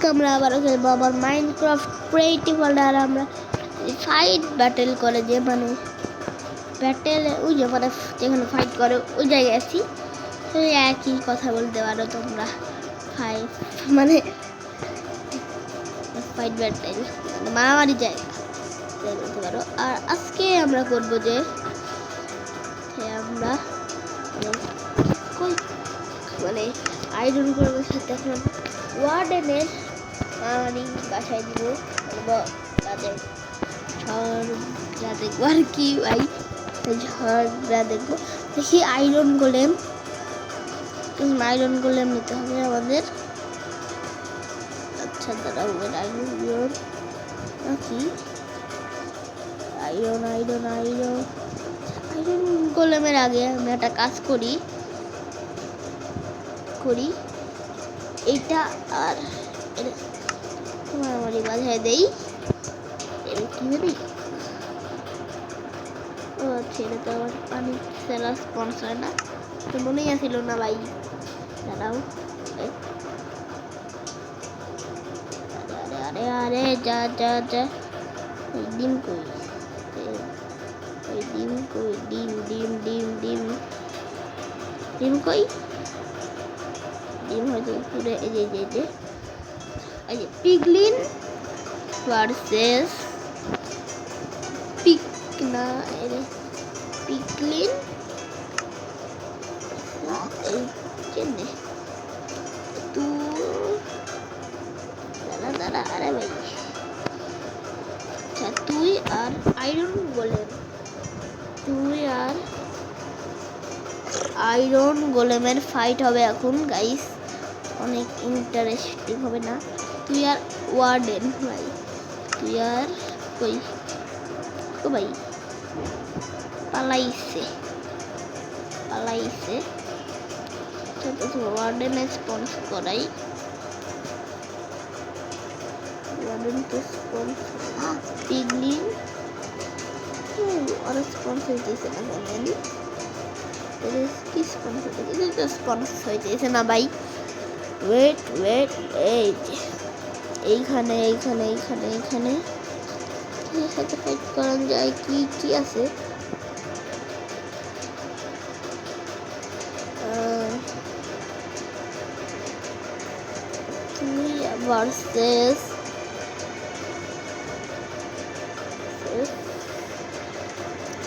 আজকে আমরা আবারও খেলবো আমার মাইনক্রাফট ক্রিয়েটিভ ওয়ার্ল্ড। আর আমরা ফাইট ব্যাটেল করে যে মানে ব্যাটেল ওই যে মানে যেখানে ফাইট করে ওই জায়গায় আছি। তো একই কথা বলতে পারো তোমরা, ফাইট মানে ফাইট ব্যাটেল মানে মারামারি জায়গা বলতে পারো। আর আজকে আমরা করবো যে আমরা মানে আইরন করবো সাথে এখন ওয়ার্ডেনের বাসায় দিব তাদের ঝড়রা দেখবো আর কি ভাই, ঝড়রা দেখবো। দেখি আয়রন গোলেম নিতে হবে আমাদের। আচ্ছা দাঁড়াও, আয়রন নাকি আয়রন গোলেমের আগে আমি একটা কাজ করি এইটা আর মারামারি বাজায় দেই। কি বলি ও আচ্ছা, এটা তো আমার পানি সেলা স্পন্সর না, তো মনেই আসিল না ভাই। দাঁড়াও, আরে আরে যা যা যা ডিম কই, ডিম কই, ডিম হয়তো পুরো এই যে পিগলিন ভার্সেস পিগলিন দাঁড়া আরে ভাই। আচ্ছা তুই আর আয়রন গোলেমের ফাইট হবে এখন গাইস, অনেক ইন্টারেস্টিং হবে না? তুই আর ওয়ার্ডেন ভাই, তুই আর কই ও ভাই পালাইছে ওয়ার্ডেনে স্পন্স করাই, ওয়ার্ডেন তো স্পন্স পিগলিন আর স্পন্স হইতেছে না, বলেন কি স্পন্স হইতেছে? তো স্পন্স হইতেছে না ভাই। ওয়েট এই এইখানে সাথে ফাইট করা যায় কি আছে? ভার্সেস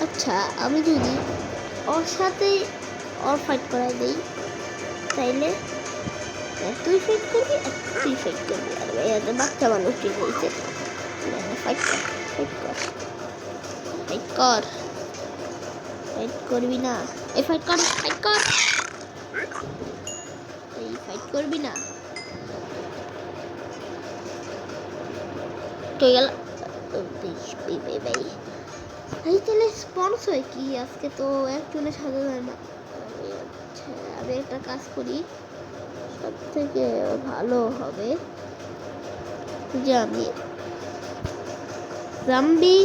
আচ্ছা আমি যদি ওর সাথে ফাইট করাই দিই তাইলে তুই ফাইট করবি আর ভাই এত বাচ্চা মানুষ ঠিক হয়েছে। ফাইট করবি না? এই ফাইট করবি না? তো গেল ভাই। তাহলে স্পন্স হয় কি আজকে? তো একজনের সাথে যায় না। আচ্ছা আমি একটা কাজ করি, সব থেকে ভালো হবে যে আমি জাম্বি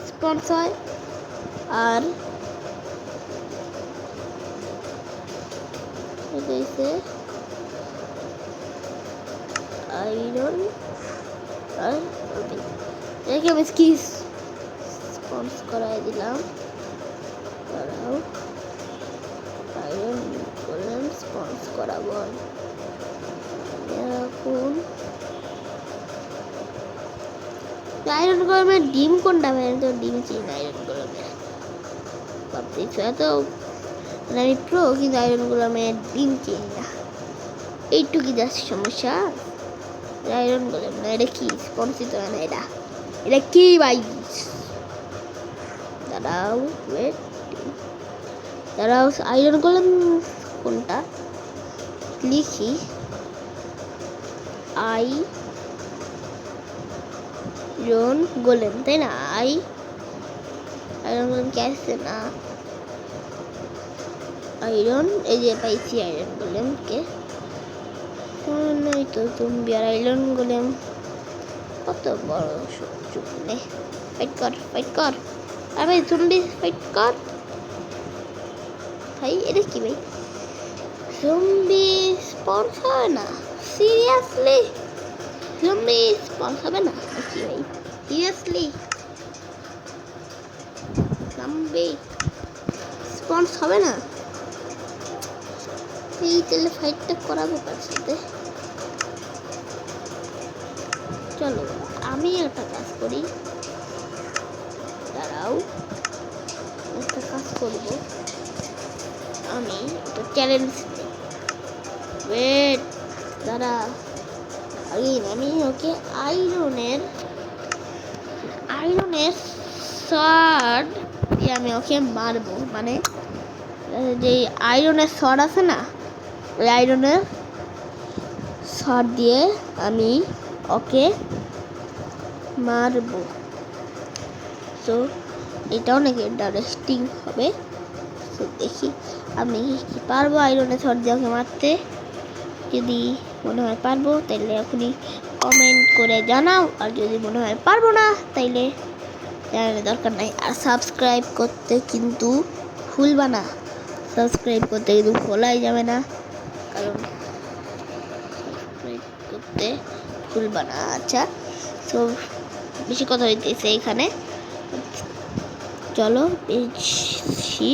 স্পন্স হয় আর আয়রন আর দেখে আমি কি স্পন্স করাই দিলাম। দাঁড়াও, আয়রন গোলেম স্পন্স করাবো এখন। আয়রন গোলেমের ডিম কোনটা ভাই? তো ডিম চিনি না আয়রন গোলেমের, ভাবতেছ এত আমি প্রো, কিন্তু আয়রন গোলেমের ডিম চিনি না। এইটুকু যাচ্ছে সমস্যা। আয়রন গোলেম না, এটা কি স্পন্সিত হয় না? এটা কি ভাই? দাঁড়াও আয়রন গোলেম কোনটা লিখি? আয়রন গোলেম, তাই না? আয়রন গোলেম কে আসছে না? আয়রন এই যে পাইছি আয়রন গোলেমকে। তো তুমি আর আয়রন গোলেম কত বড় শত্রু? ফাইট কর আর ভাই, জম্বি ফাইট কর ভাই। এটা কি ভাই? জম্বি স্পন্স হয় না? সিরিয়াসলি জম্বি স্পন হবে না নাকি ভাই? সিরিয়াসলি জম্বি স্পন হবে না? এই তাহলে ফাইটটা করাবো কার সাথে? চলো আমি একটা কাজ করি, দাঁড়াও একটা কাজ করব, আমি একটা চ্যালেঞ্জ ওয়েট দাঁড়া আগে আমি ওকে আয়রনের শট দিয়ে আমি ওকে মারবো, মানে যে আয়রনের শট আছে না, ওই আয়রনের শট দিয়ে আমি ওকে মারবো। তো এটা অনেক ইন্টারেস্টিং হবে। তো দেখি আমি কি পারবো আয়রনের শট দিয়ে ওকে মারতে। যদি মনে হয় পারবো তাইলে এখনই কমেন্ট করে জানাও, আর যদি মনে হয় পারবো না তাইলে জানানোর দরকার নাই। আর সাবস্ক্রাইব করতে কিন্তু ভুলবা না, সাবস্ক্রাইব করতে কিন্তু ভোলাই যাবে না, কারণ সাবস্ক্রাইব করতে ভুলবা না। আচ্ছা তো বেশি কথা হইতেছে এখানে, চলো বেশি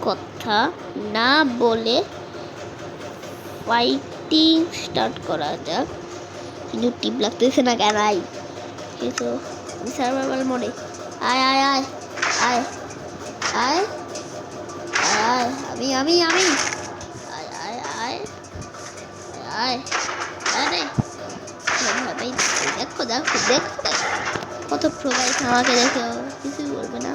কথা না বলে ফাইটিং স্টার্ট করা যাক। কিন্তু টিপ লাগতেছে না কেন? আই কিন্তু সার্ভাইভাল মোডে আয় আয় আয় আয় আয় আয় আমি আমি আমি আয় আয় আয় আয় আরে ভাই দেখো দেখো দেখো কত প্রোভাইড, আমাকে দেখো কিছু বলবে না।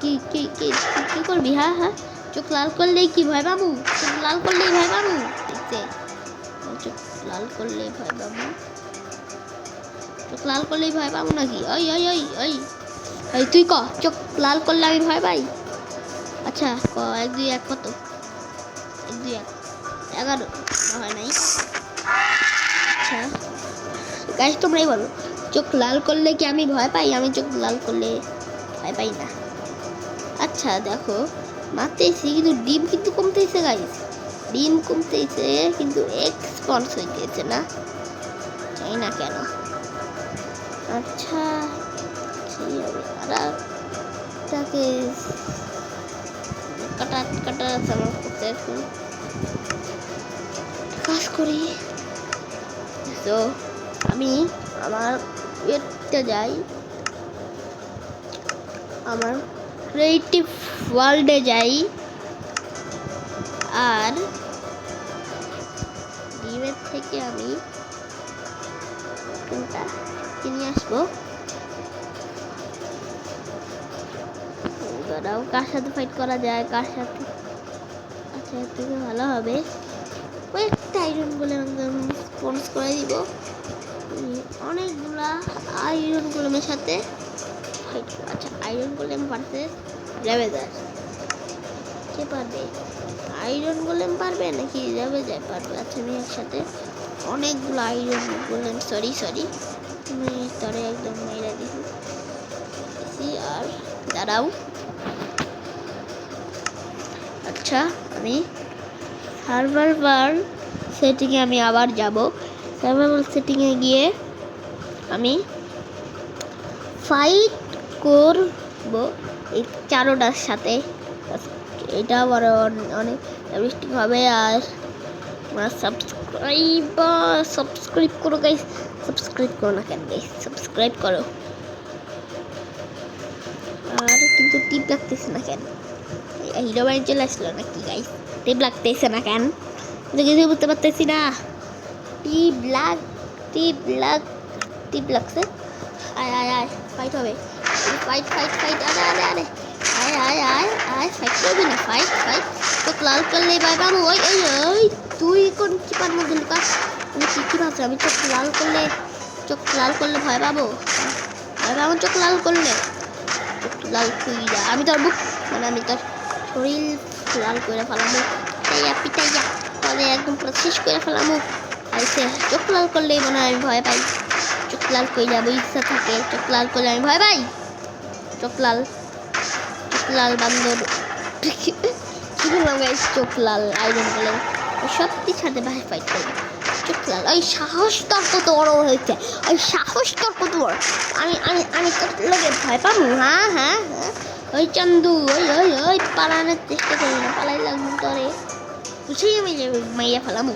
কি কি কি কি করবি? হ্যাঁ হ্যাঁ চোখ লাল করলেই কি ভয় পাবো? চোখ লাল করলেই ভয় পাবো? দেখতে চোখ লাল করলেই ভয় পাবো? চোখ লাল করলেই ভয় পাবো নাকি? ওই ওই ওই ওই ওই তুই ক চোখ লাল করলে আমি ভয় পাই? আচ্ছা ক 1 2 1 কত? 1 2 1 11 হয় নাই। আচ্ছা গাইস তোমরাই বলো, চোখ লাল করলে কি আমি ভয় পাই? আমি চোখ লাল করলে ভয় পাই না। আচ্ছা দেখো মারতেছি কিন্তু ডিম কিন্তু কমতেছে গাইস, ডিম কমতেছে কিন্তু এক্সপন্স হইতেছে না, জানি না কেন। আচ্ছা কি হবে? আর তাকে কাটা কাটা সামান করতে এখন কাজ করি। তো আমি আমার ওয়েটটা যাই, আমার ক্রিয়েটিভ ওয়ার্ল্ডে যাই, আর ডিমের থেকে আমি কোনটা কিনে আসবো। দাঁড়াও কার সাথে ফাইট করা যায়, কার সাথে? আচ্ছা এর থেকে ভালো হবে ওই একটা আয়রন গোলেম একদম স্পন্স করে দিব। অনেকগুলা আয়রন গোলেমের সাথে ফাইট। আচ্ছা আয়রন গোলেম ভার্সেস রেভেজার, কে পারবে? আয়রন গোলেম পারবে নাকি রেভেজার পারবে? আচ্ছা আমি একসাথে অনেকগুলো আয়রন গোলেম সরি তুমি তরে একদম মেরা দিছি। আর দাঁড়াও আচ্ছা আমি সার্ভাইভাল সেটিংয়ে আমি আবার যাব। সার্ভাইভাল সেটিংয়ে গিয়ে আমি ফাইট করব এই চারোটার সাথে। এটা আবার অনেক ইন্টারেস্টিং হবে। আর সাবস্ক্রাইব করো গাইস, সাবস্ক্রাইব করো না কেন গাইস? সাবস্ক্রাইব করো। আর কিন্তু টিপ লাগতেছে না কেন? হিরো বাড়ি চলে আসলো নাকি গাইস? টিপ লাগতেছে না কেন? কিছু বুঝতে পারতেছি না। টিপ লাগছে। আয় আয় আয় ফাইট হবে, ফাইট আরে আরে আরে আয় আয় আয় আয় ফাইট করবি না? ফাইট চোখ লাল করলেই ভয় পাবো। ওই ওই ওই তুই কোন চিপার মধ্যে লুকাস? আমি কি ভাবছি? আমি চোখ লাল করলে ভয় পাবো? চোখ লাল করলে লাল কইরা আমি তোর বুক মানে আমি তোর শরীর লাল করে ফেলামো, পিটাইয়া তাহলে একদম পুরো শেষ করে ফেলামো। আইসে চোখ লাল করলেই মনে হয় আমি ভয় পাই। চোখ লাল করে যাবো ইচ্ছা থাকে, চোখ লাল করলে আমি ভয় পাই। চোখ লাল বান্দর কি বললাম গাইস? চোখ লাল আয়রন গোলেম সত্যি সাথে ভাই ফাইট করবে। চোখ ওই সাহস তোর কত বড় হয়েছে, ওই সাহস তোর কত বড়। আমি আমি আমি তোর লোকে ভয় পাবো? হ্যাঁ হ্যাঁ হ্যাঁ, চন্দু ওই পালানোর চেষ্টা করি না, পালাইলাম তোরে বুঝেই আমি মাইয়া ফেলামো।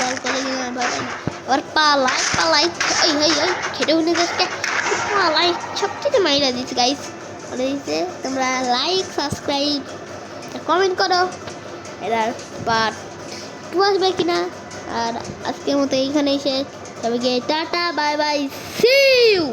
লাল করে দিলাম আবার পালাই পালাই, খেটেও নিয়ে যাচ্ছে পালাই। সবচেয়ে মাইরা দিচ্ছে গাইস, বলে দিচ্ছে তোমরা লাইক সাবস্ক্রাইব কমেন্ট করো, এরা পার্ট 2 আসবে কিনা। আর আজকের মতো এইখানেই শেষ, সবাইকে tata bye bye, see you.